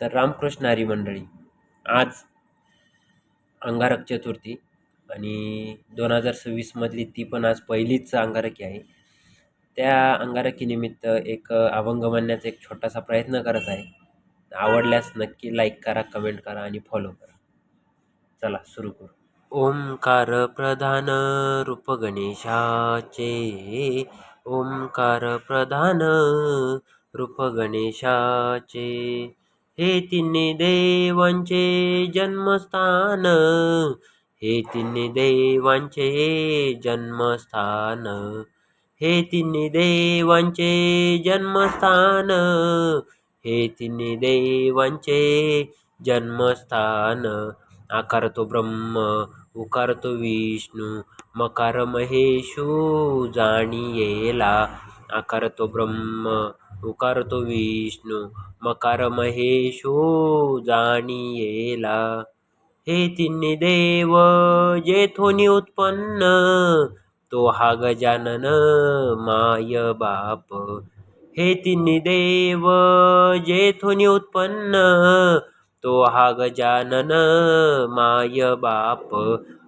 तर रामकृष्ण हरी मंडळी, आज अंगारक चतुर्थी आणि 2026 ती पण आज पहिलीच अंगारकी आहे. त्या अंगारकीनिमित्त एक अभंग म्हणण्याचा एक छोटासा प्रयत्न करत आहे. आवडल्यास नक्की लाईक करा, कमेंट करा आणि फॉलो करा. चला सुरू करू. ओंकार प्रधान रूप गणेशाचे, ओंकार प्रधान रूप गणेशाचे, हे तिन्ही देवांचे जन्मस्थान, हे तिन्ही देवांचे जन्मस्थान, हे तिन्ही देवांचे जन्मस्थान, हे तिन्ही देवांचे जन्मस्थान. आकार तो ब्रह्म, उकार तो विष्णू, मकार महेशू जाणियेला. आकार तो ब्रह्म, उकार तो विष्णू, मकार महेशू जाणियेला. हे तिन्ही देव जेथोनी उत्पन्न, तो हा गजानन माय बाप. हे तिन्ही देव जेथोनी उत्पन्न, तो हा गजानन माय बाप.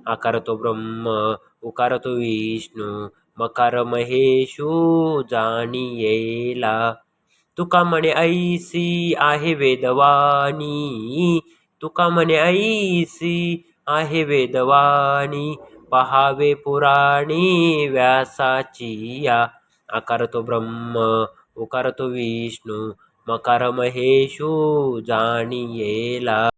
आकार तो ब्रह्म, उकार तो विष्णू, मकार महेशू जाणियेला. तुका म्हणे ऐसी आहे वेदवाणी, तुका म्हणे ऐसी आहे वेदवाणी, पहावे पुराणी व्यासाची या. आकार तो ब्रह्म, उकार तो विष्णू, मकार महेशू जाणियेला.